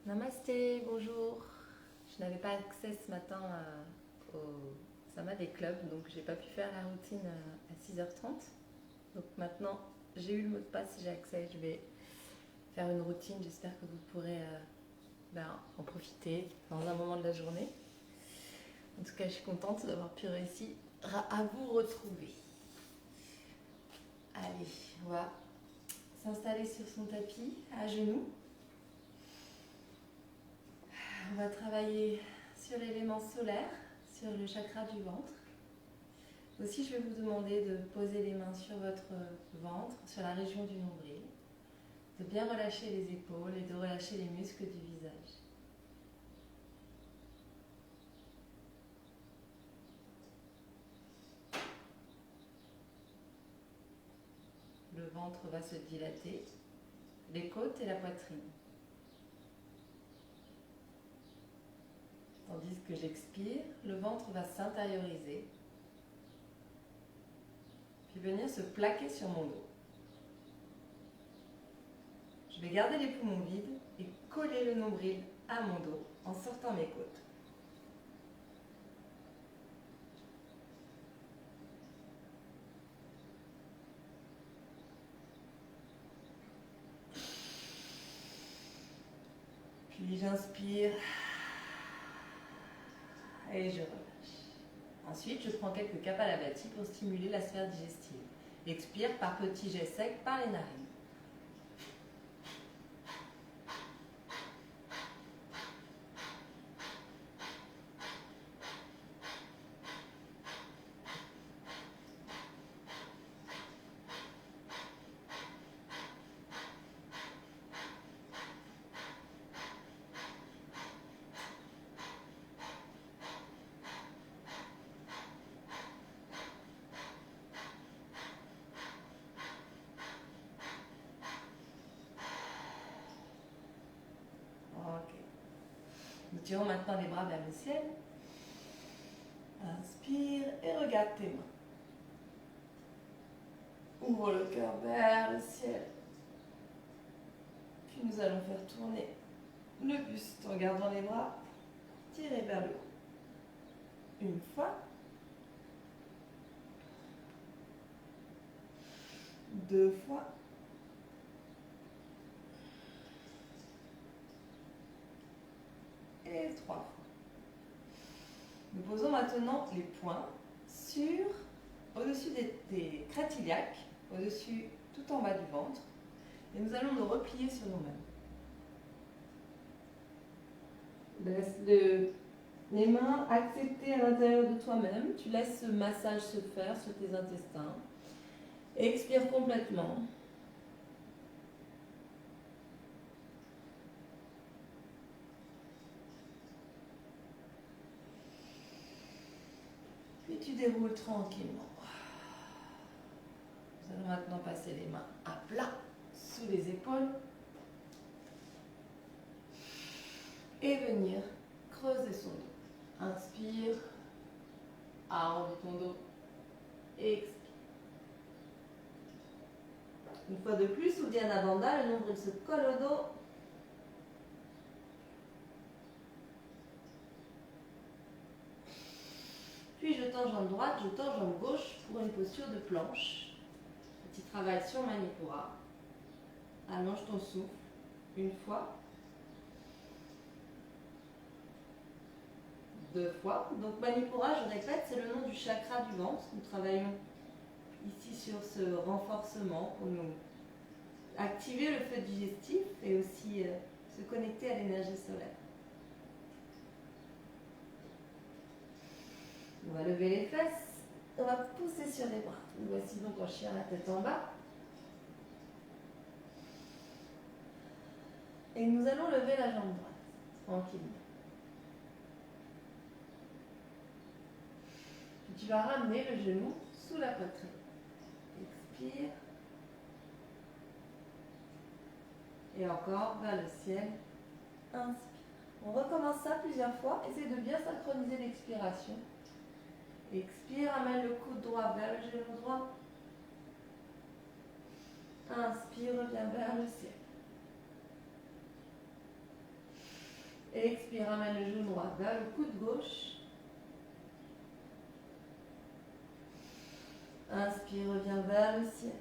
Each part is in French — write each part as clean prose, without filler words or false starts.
Namasté, bonjour. Je n'avais pas accès ce matin au Sama des clubs, donc j'ai pas pu faire la routine à 6h30. Donc maintenant, j'ai eu le mot de passe, j'ai accès, je vais faire une routine. J'espère que vous pourrez en profiter dans un moment de la journée. En tout cas, je suis contente d'avoir pu réussir à vous retrouver. Allez, on va s'installer sur son tapis, à genoux. On va travailler sur l'élément solaire, sur le chakra du ventre. Aussi, je vais vous demander de poser les mains sur votre ventre, sur la région du nombril, de bien relâcher les épaules et de relâcher les muscles du visage. Le ventre va se dilater, les côtes et la poitrine. Tandis que j'expire, le ventre va s'intérioriser, puis venir se plaquer sur mon dos. Je vais garder les poumons vides et coller le nombril à mon dos en sortant mes côtes. Puis j'inspire et je relâche. Ensuite, je prends quelques Kapalabhati pour stimuler la sphère digestive. Expire par petits jets secs par les narines. Ok. Nous tirons maintenant les bras vers le ciel. Inspire et regarde tes mains. Ouvre le cœur vers le ciel. Puis nous allons faire tourner le buste en gardant les bras tirés vers le haut. Une fois. Deux fois. Et trois fois. Nous posons maintenant les poings au-dessus des crêtes iliaques, au-dessus, tout en bas du ventre. Et nous allons nous replier sur nous-mêmes. Laisse les mains acceptées à l'intérieur de toi-même. Tu laisses ce massage se faire sur tes intestins. Expire complètement. Puis tu déroules tranquillement. Nous allons maintenant passer les mains à plat sous les épaules. Et venir creuser son dos. Inspire, arrondis ton dos, expire. Une fois de plus, Uddiyana Bandha, le nombril se colle au dos. Puis je tends jambe droite, je tends jambe gauche pour une posture de planche. Petit travail sur Manipura. Allonge ton souffle. Une fois. Deux fois. Donc Manipura, je répète, c'est le nom du chakra du ventre. Nous travaillons ici sur ce renforcement pour nous activer le feu digestif et aussi se connecter à l'énergie solaire. On va lever les fesses, on va pousser sur les bras. Nous voici donc en chien, la tête en bas. Et nous allons lever la jambe droite, tranquillement. Puis tu vas ramener le genou sous la poitrine. Expire. Et encore vers le ciel. Inspire. On recommence ça plusieurs fois. Essaye de bien synchroniser l'expiration. Expire, amène le coude droit vers le genou droit. Inspire, reviens vers le ciel. Expire, ramène le genou droit vers le coude gauche. Inspire, reviens vers le ciel.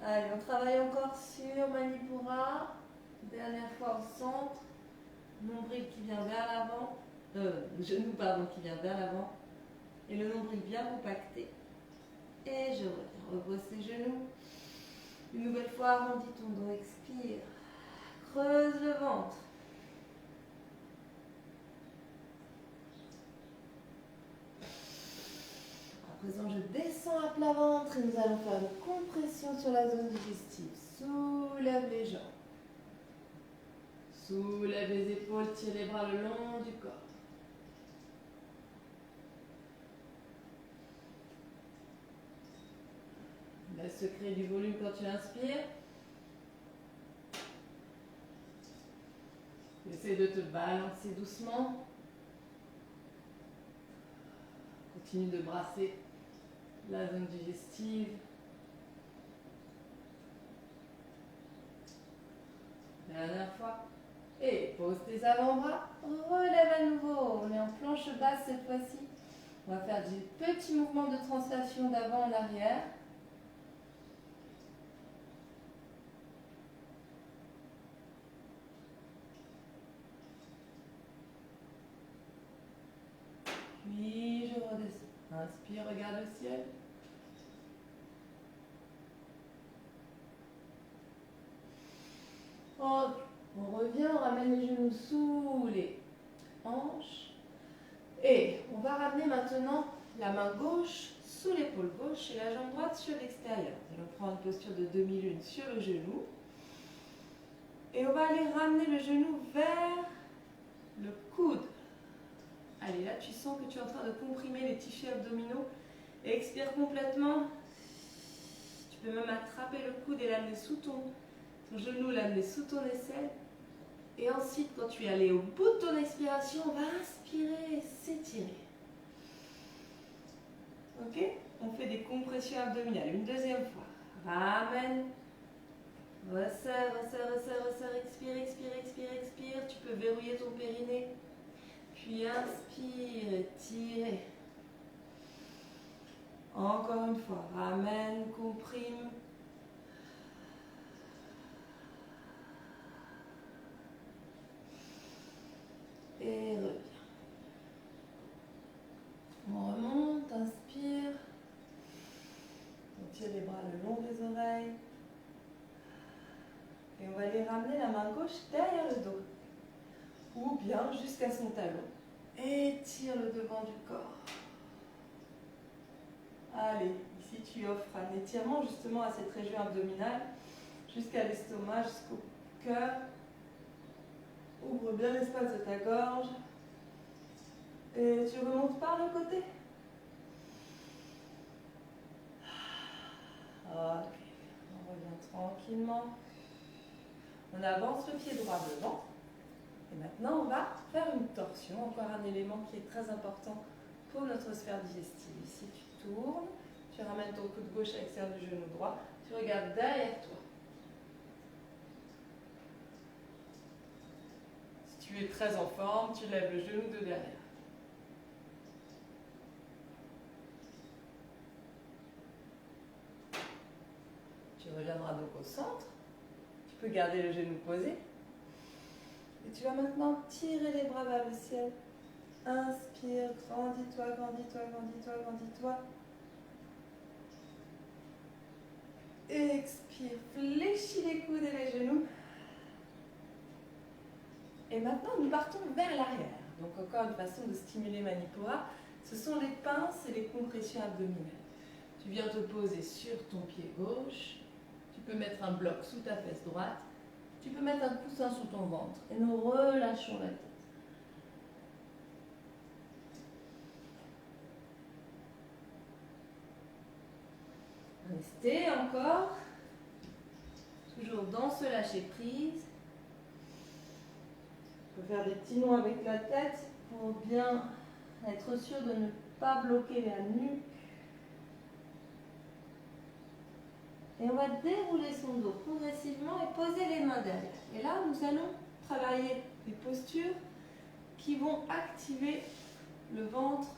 Allez, on travaille encore sur Manipura. Dernière fois au centre. Nombril qui vient vers l'avant. Genou, pardon, qui vient vers l'avant. Et le nombril bien compacté. Et je reviens. Repose tes genoux. Une nouvelle fois, arrondis ton dos. Expire. Creuse le ventre. À présent, je descends à plat ventre et nous allons faire une compression sur la zone digestive. Soulève les jambes. Soulève les épaules, tire les bras le long du corps. Laisse se créer du volume quand tu inspires. Essaie de te balancer doucement. Continue de brasser la zone digestive. Dernière fois. Et pose tes avant-bras. Relève à nouveau. On est en planche basse cette fois-ci. On va faire des petits mouvements de translation d'avant en arrière. Puis je redescends. Inspire, regarde le ciel. On revient, on ramène les genoux sous les hanches. Et on va ramener maintenant la main gauche sous l'épaule gauche et la jambe droite sur l'extérieur. Nous allons prendre une posture de demi-lune sur le genou. Et on va aller ramener le genou vers le coude. Allez, là tu sens que tu es en train de comprimer les tissus abdominaux. Expire complètement. Tu peux même attraper le coude et l'amener sous ton genou, l'amener sous ton aisselle. Et ensuite, quand tu es allé au bout de ton expiration, on va inspirer et s'étirer. Ok? On fait des compressions abdominales. Une deuxième fois. Ramène. Resserre, resserre, resserre, resserre. Expire, expire, expire, expire. Tu peux verrouiller ton périnée. Puis inspire, étire. Encore une fois. Ramène, comprime. Et reviens. On remonte, inspire. On tire les bras le long des oreilles. Et on va aller ramener la main gauche derrière le dos. Ou bien jusqu'à son talon. Étire le devant du corps. Allez, ici tu offres un étirement justement à cette région abdominale. Jusqu'à l'estomac, jusqu'au cœur. Ouvre bien l'espace de ta gorge. Et tu remontes par le côté. Ok. On revient tranquillement. On avance le pied droit devant. Et maintenant, on va faire une torsion. Encore un élément qui est très important pour notre sphère digestive. Ici, tu tournes. Tu ramènes ton coude gauche à l'extérieur du genou droit. Tu regardes derrière toi. Si tu es très en forme, tu lèves le genou de derrière. Tu reviendras donc au centre. Tu peux garder le genou posé. Et tu vas maintenant tirer les bras vers le ciel. Inspire, grandis-toi, grandis-toi, grandis-toi, grandis-toi. Expire, fléchis les coudes et les genoux. Et maintenant, nous partons vers l'arrière. Donc encore une façon de stimuler Manipura. Ce sont les pinces et les compressions abdominales. Tu viens te poser sur ton pied gauche. Tu peux mettre un bloc sous ta fesse droite. Tu peux mettre un coussin sous ton ventre. Et nous relâchons la tête. Restez encore. Toujours dans ce lâcher prise. On peut faire des petits nœuds avec la tête pour bien être sûr de ne pas bloquer la nuque. Et on va dérouler son dos progressivement et poser les mains derrière. Et là, nous allons travailler des postures qui vont activer le ventre.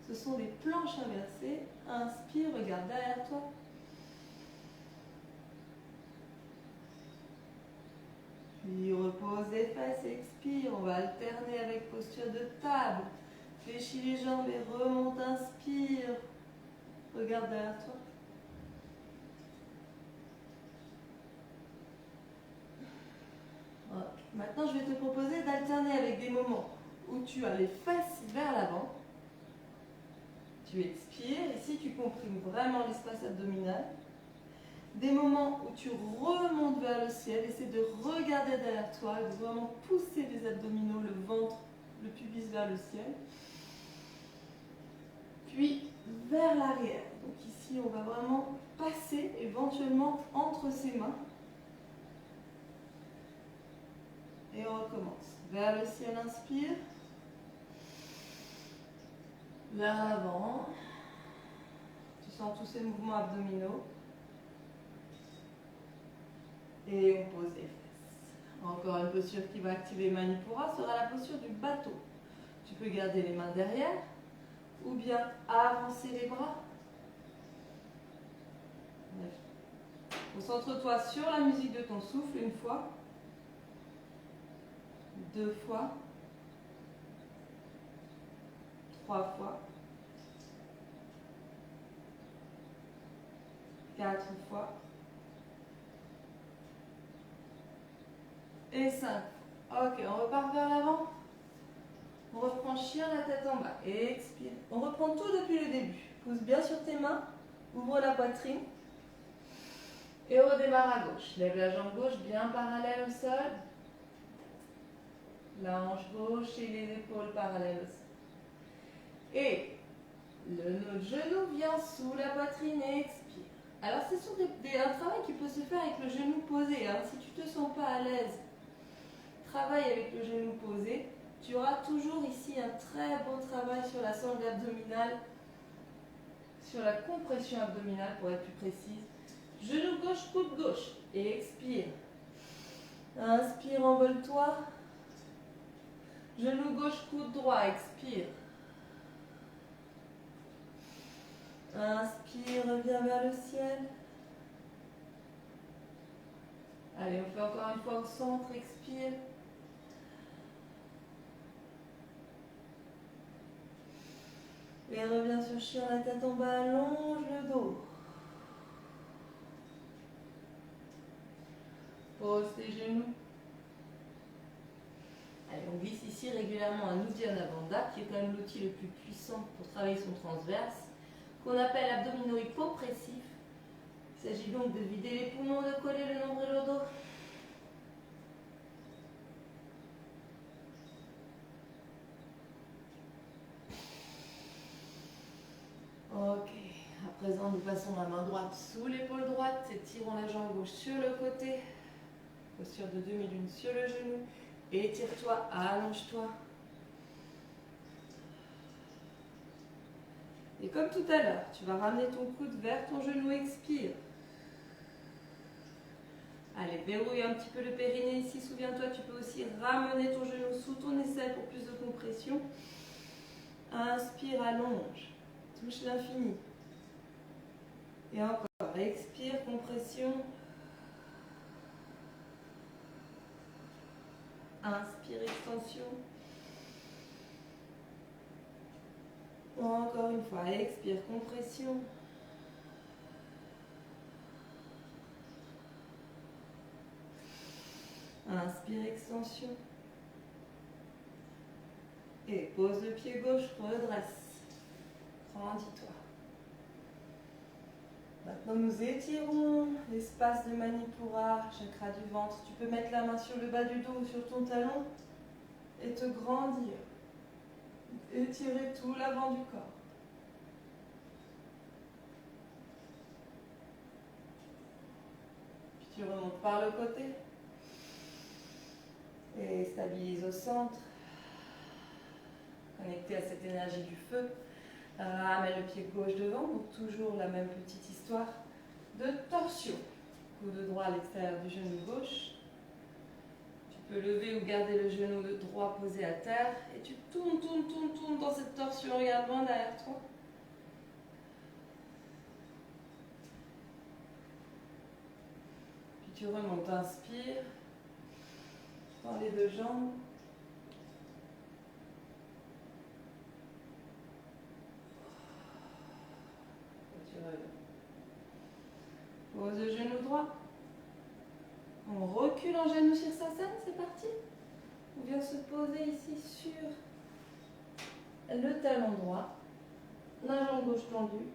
Ce sont des planches inversées. Inspire, regarde derrière toi. Puis repose les fesses, expire. On va alterner avec posture de table. Fléchis les jambes et remonte, inspire. Regarde derrière toi. Okay. Maintenant, je vais te proposer d'alterner avec des moments où tu as les fesses vers l'avant. Tu expires. Ici, tu comprimes vraiment l'espace abdominal. Des moments où tu remontes vers le ciel. Essaie de regarder derrière toi et de vraiment pousser les abdominaux, le ventre, le pubis vers le ciel. Puis vers l'arrière. Donc ici, on va vraiment passer éventuellement entre ses mains. Et on recommence. Vers le ciel, inspire. Vers l'avant. Tu sens tous ces mouvements abdominaux. Et on pose les fesses. Encore une posture qui va activer Manipura sera la posture du bateau. Tu peux garder les mains derrière ou bien avancer les bras. Concentre-toi sur la musique de ton souffle une fois, 2 fois, 3 fois, 4 fois et 5. Ok, on repart vers l'avant. On reprend chien la tête en bas. Et expire. On reprend tout depuis le début. Pousse bien sur tes mains. Ouvre la poitrine. Et on redémarre à gauche. Lève la jambe gauche bien parallèle au sol. La hanche gauche et les épaules parallèles au sol. Et notre genou vient sous la poitrine et expire. Alors c'est sur un travail qui peut se faire avec le genou posé. Hein. Si tu ne te sens pas à l'aise, travaille avec le genou posé. Tu auras toujours ici un très beau travail sur la sangle abdominale, sur la compression abdominale pour être plus précise. Genou gauche, coude gauche. Et expire. Inspire, envole-toi. Genou gauche, coude droit. Expire. Inspire, reviens vers le ciel. Allez, on fait encore une fois au centre. Expire. Et reviens sur chien, la tête en bas, allonge le dos. Pose tes genoux. Allez, on glisse ici régulièrement un Uddiyana Bandha, qui est quand même l'outil le plus puissant pour travailler son transverse, qu'on appelle abdominaux hypopressifs. Il s'agit donc de vider les poumons, de coller le nombril au dos. Ok, à présent nous passons la main droite sous l'épaule droite, étirons la jambe gauche sur le côté, posture de demi-lune sur le genou, étire-toi, allonge-toi. Et comme tout à l'heure, tu vas ramener ton coude vers ton genou, expire. Allez, verrouille un petit peu le périnée ici, souviens-toi, tu peux aussi ramener ton genou sous ton aisselle pour plus de compression. Inspire, allonge. Touche l'infini. Et encore. Expire, compression. Inspire, extension. Encore une fois. Expire, compression. Inspire, extension. Et pose le pied gauche, redresse. Grandis-toi. Maintenant, nous étirons l'espace de Manipura, chakra du ventre. Tu peux mettre la main sur le bas du dos ou sur ton talon et te grandir. Étirer tout l'avant du corps. Puis tu remontes par le côté. Et stabilise au centre. Connecté à cette énergie du feu. Ramène le pied gauche devant, donc toujours la même petite histoire de torsion. Coude droit à l'extérieur du genou gauche. Tu peux lever ou garder le genou droit posé à terre et tu tournes, tournes, tournes, tournes dans cette torsion. Regarde loin derrière toi. Puis tu remontes, inspire. Dans les deux jambes. Et tu relèves. Pose le genou droit. On recule en genou sur Sirsasana, c'est parti. On vient se poser ici sur le talon droit, la jambe gauche tendue.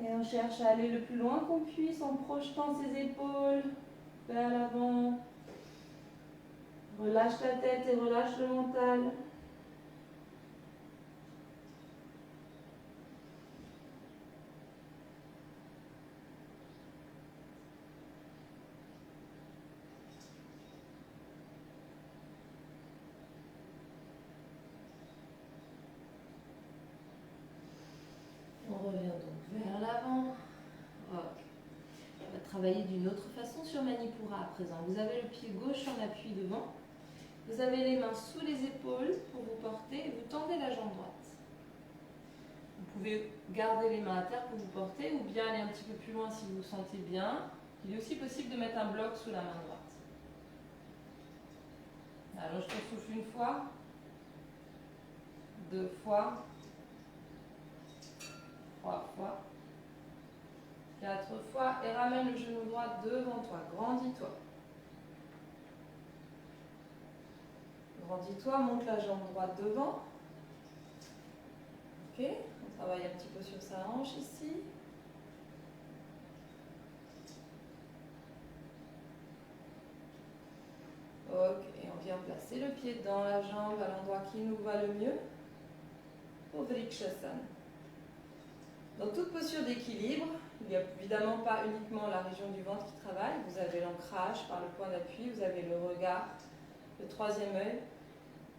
Et on cherche à aller le plus loin qu'on puisse en projetant ses épaules vers l'avant. Relâche la tête et relâche le mental. On revient donc vers l'avant. Ok. On va travailler d'une autre façon sur Manipura à présent. Vous avez le pied gauche en appui devant. Vous avez les mains sous les épaules pour vous porter et vous tendez la jambe droite. Vous pouvez garder les mains à terre pour vous porter ou bien aller un petit peu plus loin si vous vous sentez bien. Il est aussi possible de mettre un bloc sous la main droite. Allonge ton souffle une fois, 2 fois, 3 fois, 4 fois et ramène le genou droit devant toi. Grandis-toi. Grandis-toi, monte la jambe droite devant. Ok, on travaille un petit peu sur sa hanche ici. Ok, et on vient placer le pied dans la jambe à l'endroit qui nous va le mieux pour Vrikshasana. Dans toute posture d'équilibre, il n'y a évidemment pas uniquement la région du ventre qui travaille. Vous avez l'ancrage par le point d'appui, vous avez le regard, le troisième œil,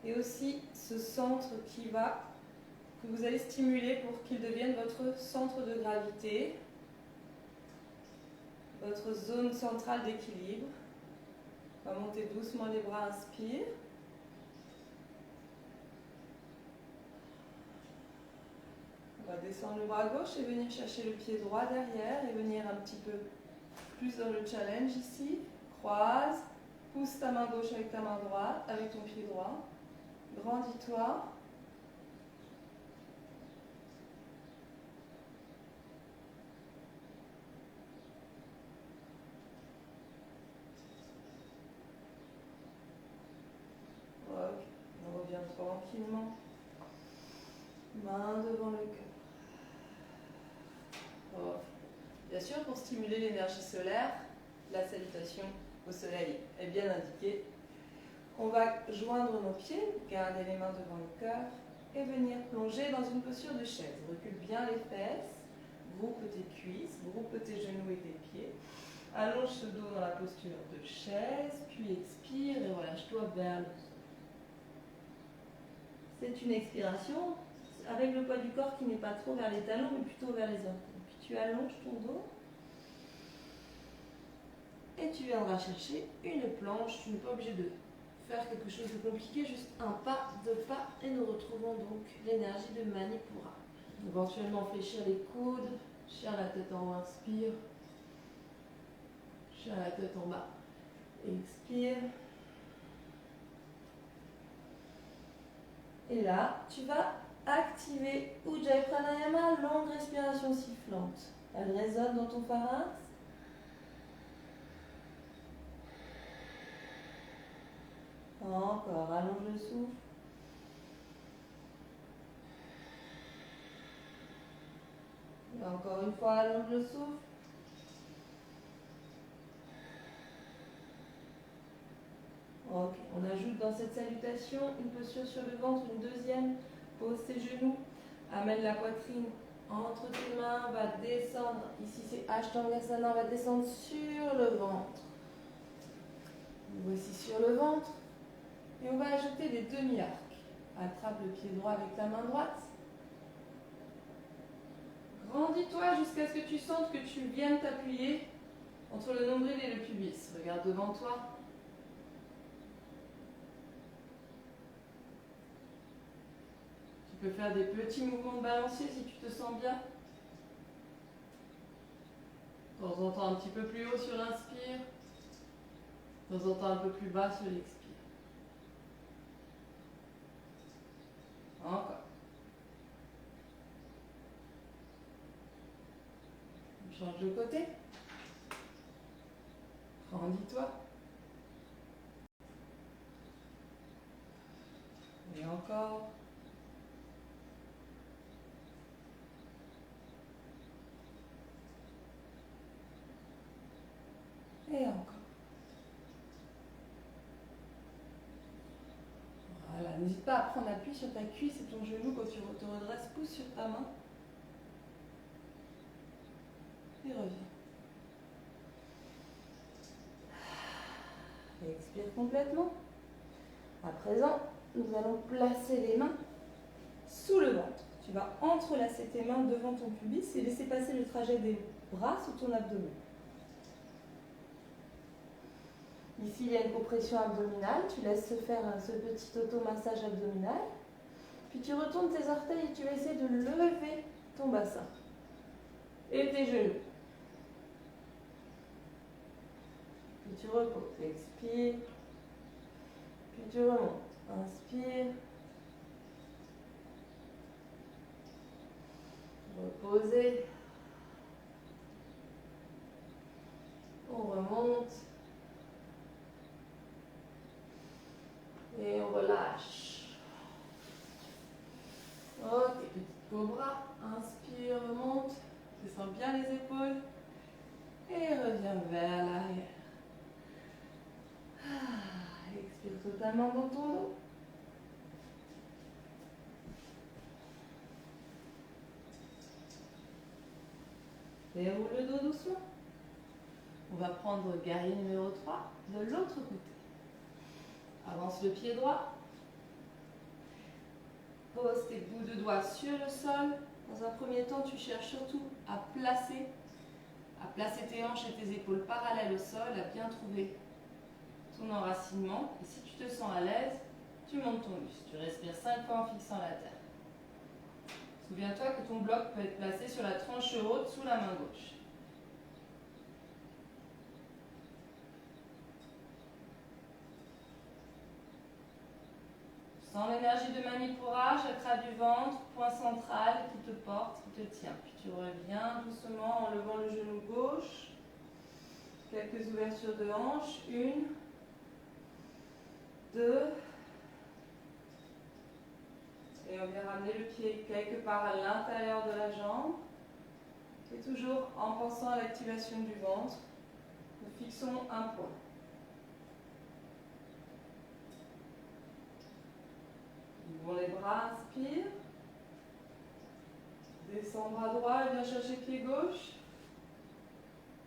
et aussi ce centre que vous allez stimuler pour qu'il devienne votre centre de gravité, votre zone centrale d'équilibre. On va monter doucement les bras, inspire. On va descendre le bras gauche et venir chercher le pied droit derrière et venir un petit peu plus dans le challenge ici. Croise, pousse ta main gauche avec ta main droite, avec ton pied droit. Grandis-toi. Ok, on revient tranquillement. Main devant le cœur. Oh. Bien sûr, pour stimuler l'énergie solaire, la salutation au soleil est bien indiquée. On va joindre nos pieds, garder les mains devant le cœur et venir plonger dans une posture de chaise. Recule bien les fesses, groupe tes cuisses, groupe tes genoux et tes pieds. Allonge ce dos dans la posture de chaise, puis expire et relâche-toi vers le sol. C'est une expiration avec le poids du corps qui n'est pas trop vers les talons mais plutôt vers les orteils. Puis tu allonges ton dos et tu viendras chercher une planche. Tu n'es pas obligé de faire quelque chose de compliqué, juste un pas, 2 pas et nous retrouvons donc l'énergie de Manipura. Éventuellement fléchir les coudes, cherche la tête en haut, inspire, cherche la tête en bas, expire. Et là, tu vas activer Ujjayi Pranayama, longue respiration sifflante. Elle résonne dans ton pharynx. Encore, allonge le souffle. Et encore une fois, allonge le souffle. Ok, on ajoute dans cette salutation une posture sur le ventre, une deuxième. Pose tes genoux, amène la poitrine entre tes mains, va descendre. Ici c'est Ashtangasana, va descendre sur le ventre. Voici sur le ventre. Et on va ajouter des demi-arcs. Attrape le pied droit avec ta main droite. Grandis-toi jusqu'à ce que tu sentes que tu viennes t'appuyer entre le nombril et le pubis. regardes devant toi. Tu peux faire des petits mouvements de balancier si tu te sens bien. De temps en temps un petit peu plus haut sur l'inspire. De temps en temps un peu plus bas sur l'expire. Encore. On change de côté. Rendis-toi. Et encore. Et encore. Voilà, n'hésite pas à prendre appui sur ta cuisse et ton genou quand tu te redresses, pousse sur ta main. Et reviens. Et expire complètement. À présent, nous allons placer les mains sous le ventre. Tu vas entrelacer tes mains devant ton pubis et laisser passer le trajet des bras sous ton abdomen. Ici, il y a une compression abdominale. Tu laisses se faire ce petit auto-massage abdominal. Puis tu retournes tes orteils et tu vas essayer de lever ton bassin et tes genoux. Puis tu reposes. Expire. Puis tu remontes. Inspire. Reposez. On remonte. Et on relâche. Ok, petite cobra. Inspire, remonte. Descends bien les épaules. Et reviens vers l'arrière. Expire totalement dans ton dos. Déroule le dos doucement. On va prendre guerrier numéro 3 de l'autre côté. Avance le pied droit. Pose tes bouts de doigts sur le sol. Dans un premier temps, tu cherches surtout à placer tes hanches et tes épaules parallèles au sol, à bien trouver ton enracinement. Et si tu te sens à l'aise, tu montes ton muscle. Tu respires 5 fois en fixant la terre. Souviens-toi que ton bloc peut être placé sur la tranche haute sous la main gauche. Sens l'énergie de Manipura, chakra du ventre, point central qui te porte, qui te tient. Puis tu reviens doucement en levant le genou gauche. Quelques ouvertures de hanches. 1, 2. Et on vient ramener le pied quelque part à l'intérieur de la jambe. Et toujours en pensant à l'activation du ventre, nous fixons un point. Ouvrons les bras, inspire. Descends bras droit et viens chercher pied gauche.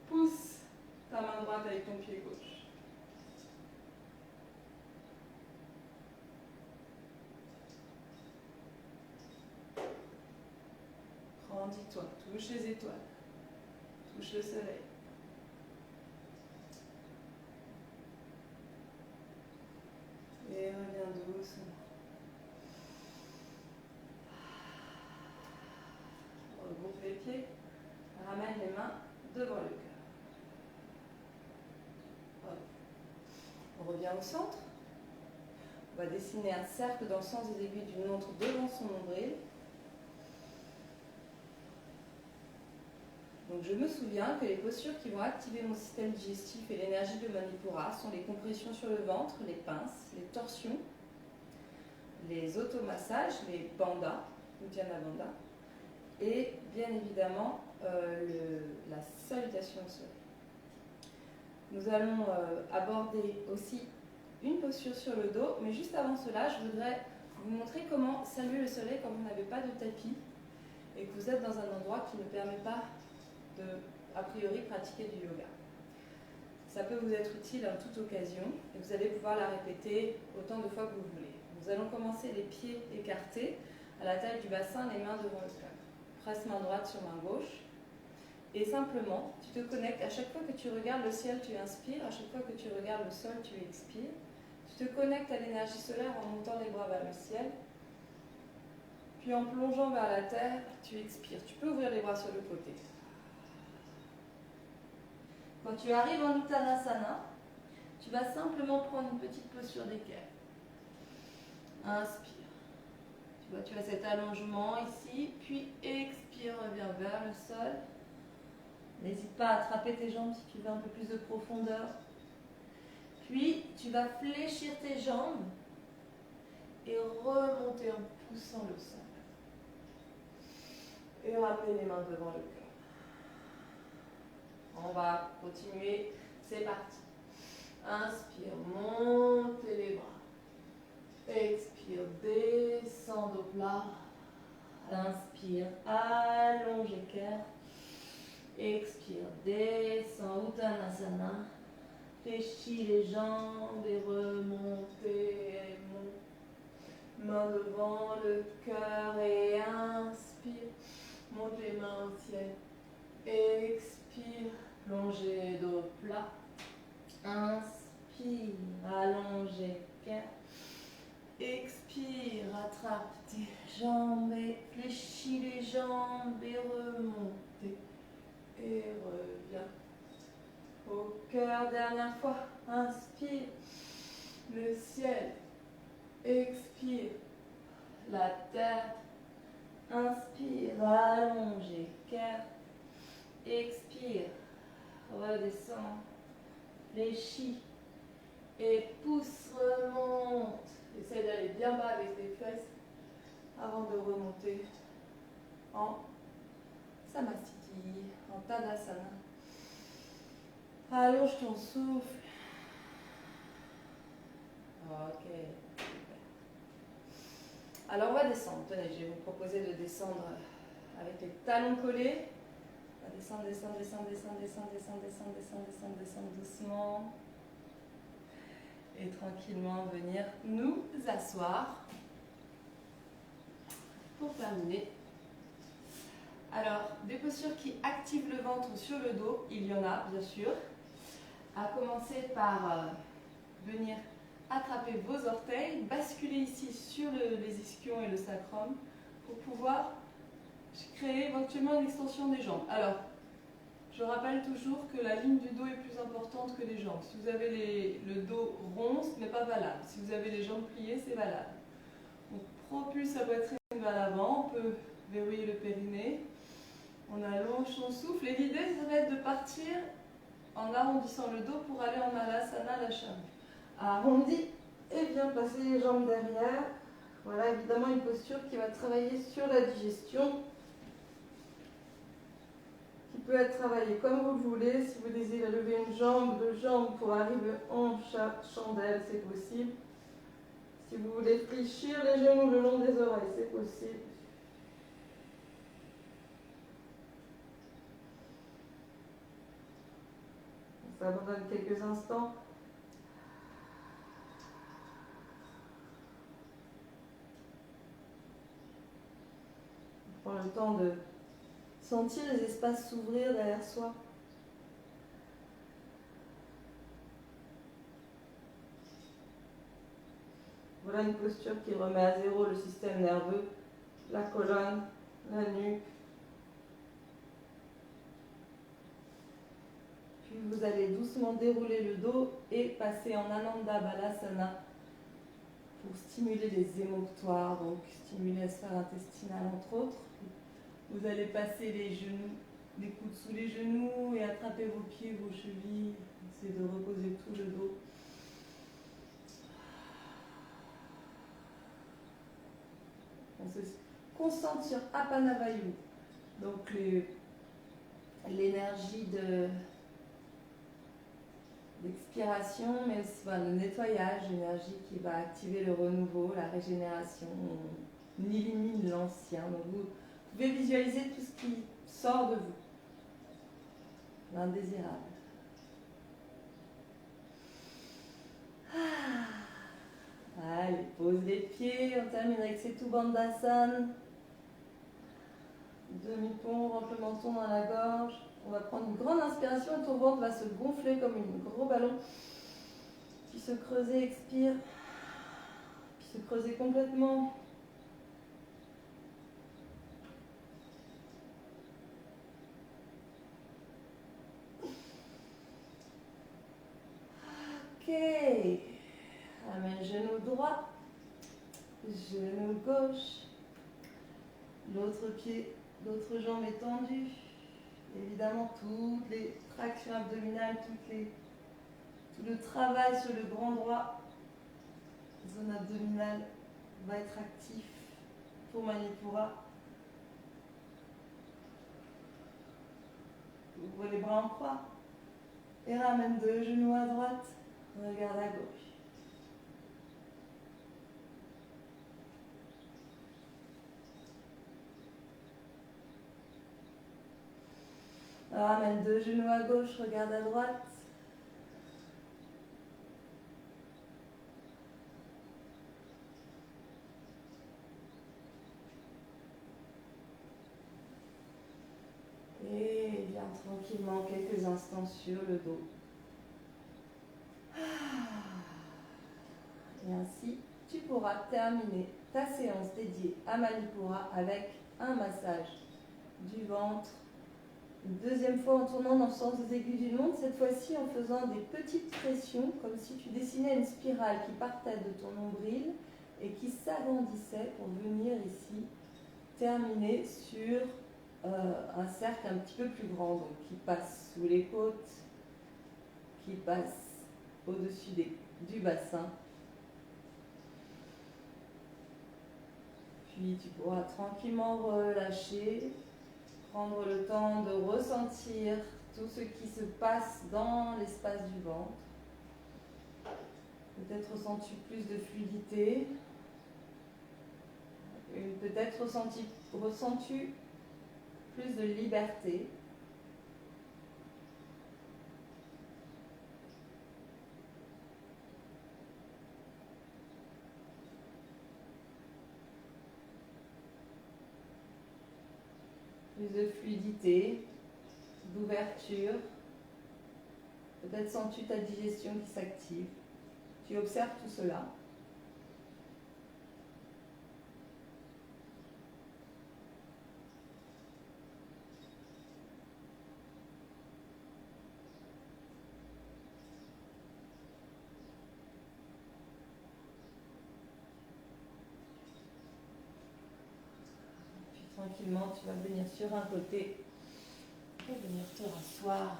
Pousse ta main droite avec ton pied gauche. Rendis-toi, touche les étoiles, touche le soleil. Et reviens doucement. Regroupe les pieds, ramène les mains devant le cœur. On revient au centre. On va dessiner un cercle dans le sens des aiguilles d'une montre devant son nombril. Donc je me souviens que les postures qui vont activer mon système digestif et l'énergie de Manipura sont les compressions sur le ventre, les pinces, les torsions, les automassages, les bandhas, Uddiyana Bandha, et bien évidemment la salutation au soleil. Nous allons aborder aussi une posture sur le dos, mais juste avant cela, je voudrais vous montrer comment saluer le soleil quand vous n'avez pas de tapis et que vous êtes dans un endroit qui ne permet pas de, a priori, pratiquer du yoga. Ça peut vous être utile en toute occasion et vous allez pouvoir la répéter autant de fois que vous voulez. Nous allons commencer les pieds écartés à la taille du bassin, les mains devant le cœur. Presse main droite sur main gauche Et simplement, tu te connectes. À chaque fois que tu regardes le ciel, tu inspires. À chaque fois que tu regardes le sol, tu expires. Tu te connectes à l'énergie solaire en montant les bras vers le ciel. Puis en plongeant vers la terre, tu expires. Tu peux ouvrir les bras sur le côté. Quand tu arrives en Uttanasana, tu vas simplement prendre une petite posture d'équerre. Inspire. Tu vois, tu as cet allongement ici, puis expire, reviens vers le sol. N'hésite pas à attraper tes jambes si tu veux un peu plus de profondeur. Puis, tu vas fléchir tes jambes et remonter en poussant le sol. Et ramener les mains devant le cœur. On va continuer. C'est parti. Inspire, montez les bras. Expire, descendre au plat. Inspire, allonge l'équerre. Expire, descend, Uttanasana. Fléchis les jambes et remontez. Main devant le cœur et inspire. Monte les mains au ciel. Expire, plongez dos plat. Inspire, allongez cœur. Expire, attrape tes jambes et fléchis les jambes et remontez. Et reviens au cœur, dernière fois. Inspire, le ciel. Expire, la terre. Inspire, allongez cœur. Expire, redescends, fléchis et pousse, remonte. Essaye d'aller bien bas avec les fesses avant de remonter en Samasthiti, en Tadasana. Allonge ton souffle. Ok. Alors on va descendre. Tenez, je vais vous proposer de descendre avec les talons collés. On va descendre, descendre, descendre, descendre, descendre, descendre, descendre, descendre, descendre, descendre doucement. Et tranquillement venir nous asseoir pour terminer. Alors, des postures qui activent le ventre sur le dos, il y en a bien sûr. À commencer par venir attraper vos orteils, basculer ici sur les ischions et le sacrum pour pouvoir créer éventuellement une extension des jambes. Alors, je rappelle toujours que la ligne du dos est plus importante que les jambes. Si vous avez le dos rond, ce n'est pas valable. Si vous avez les jambes pliées, c'est valable. On propulse la poitrine vers l'avant, on peut verrouiller le périnée. On allonge son souffle et l'idée, ça va être de partir en arrondissant le dos pour aller en Malasana Lachambi. Arrondi et bien placer les jambes derrière. Voilà, évidemment une posture qui va travailler sur la digestion, qui peut être travaillée comme vous le voulez. Si vous désirez lever une jambe, deux jambes pour arriver en chandelle, c'est possible. Si vous voulez fléchir les genoux le long des oreilles, c'est possible. On s'abandonne quelques instants. On prend le temps de sentir les espaces s'ouvrir derrière soi. Voilà une posture qui remet à zéro le système nerveux, la colonne, la nuque. Puis vous allez doucement dérouler le dos et passer en Ananda Balasana pour stimuler les émonctoires, donc stimuler la sphère intestinale entre autres. Vous allez passer les genoux, les coudes sous les genoux et attraper vos pieds, vos chevilles. Essayez de reposer tout le dos. On se concentre sur Apanavayu, donc l'énergie d'expiration, mais aussi le nettoyage, l'énergie qui va activer le renouveau, la régénération. On élimine l'ancien. Donc vous pouvez visualiser tout ce qui sort de vous, l'indésirable. Allez, pose les pieds, on termine avec Setu Bandhasana. Demi-pont, rentre le menton dans la gorge, On va prendre une grande inspiration et ton ventre va se gonfler comme un gros ballon. Puis se creuser, expire. Puis se creuser complètement. Ok. Amène genou droit. Genou gauche. L'autre pied, l'autre jambe est tendue. Évidemment, toutes les tractions abdominales, tout le travail sur le grand droit, zone abdominale, va être actif pour Manipura. Ouvre les bras en croix et ramène 2 genoux à droite, regarde à gauche. Ramène 2 genoux à gauche, regarde à droite. Et viens tranquillement quelques instants sur le dos. Et ainsi, tu pourras terminer ta séance dédiée à Manipura avec un massage du ventre. Une deuxième fois en tournant dans le sens des aiguilles d'une montre, cette fois-ci en faisant des petites pressions, comme si tu dessinais une spirale qui partait de ton nombril et qui s'agrandissait pour venir ici terminer sur un cercle un petit peu plus grand, donc qui passe sous les côtes, qui passe au-dessus du bassin. Puis tu pourras tranquillement relâcher, prendre le temps de ressentir tout ce qui se passe dans l'espace du ventre. Peut-être ressens-tu plus de fluidité, peut-être ressens-tu plus de liberté. Plus de fluidité, d'ouverture. Peut-être sens-tu ta digestion qui s'active. Tu observes tout cela. Puis tranquillement, tu vas venir sur un côté et venir te rasseoir.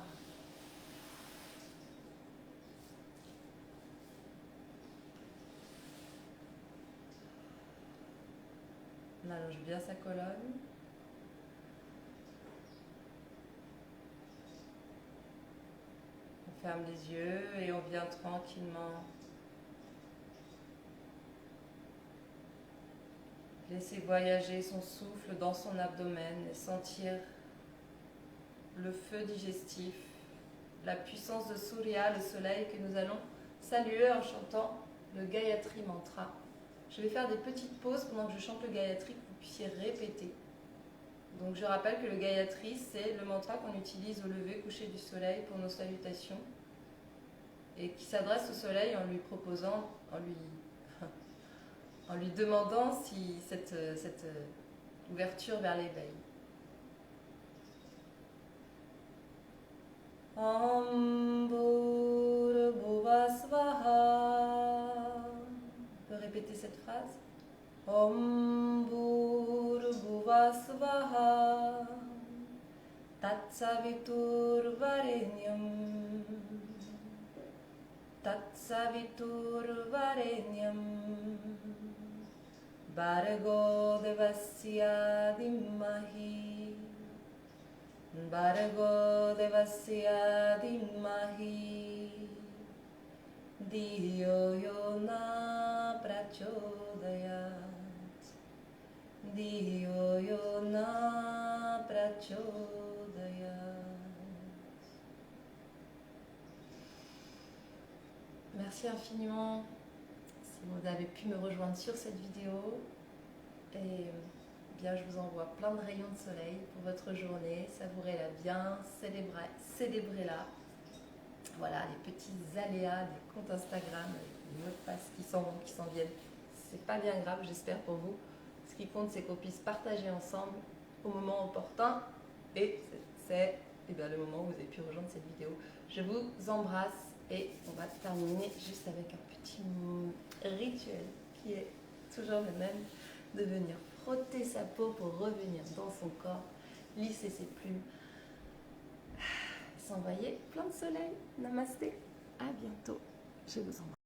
On allonge bien sa colonne. On ferme les yeux et on vient tranquillement laisser voyager son souffle dans son abdomen et sentir le feu digestif, la puissance de Surya, le soleil, que nous allons saluer en chantant le Gayatri Mantra. Je vais faire des petites pauses pendant que je chante le Gayatri, que vous puissiez répéter. Donc je rappelle que le Gayatri, c'est le mantra qu'on utilise au lever, coucher du soleil pour nos salutations, et qui s'adresse au soleil en lui proposant, en lui demandant si cette ouverture vers l'éveil. Om Bhurabhuva Svaha. On peut répéter cette phrase. Om Bhurabhuva Svaha. Tatsavitur Varenyam. Tatsavitur Varenyam. Bhargo Devasya Dhimmahi. Bhargo Devasya Dhimmahi. Dhiyo yo na prachodayat. Dhiyo yo na prachodayat. Merci infiniment si vous avez pu me rejoindre sur cette vidéo. Et bien, je vous envoie plein de rayons de soleil pour votre journée. Savourez-la bien, célébrez-la. Voilà, les petits aléas des comptes Instagram, les mots de passe qui s'en vont, qui s'en viennent. C'est pas bien grave, j'espère pour vous. Ce qui compte, c'est qu'on puisse partager ensemble au moment opportun. Et c'est le moment où vous avez pu rejoindre cette vidéo. Je vous embrasse et on va terminer juste avec un petit rituel qui est toujours le même, de venir frotter sa peau pour revenir dans son corps, lisser ses plumes, s'envoyer plein de soleil. Namasté, à bientôt, je vous embrasse.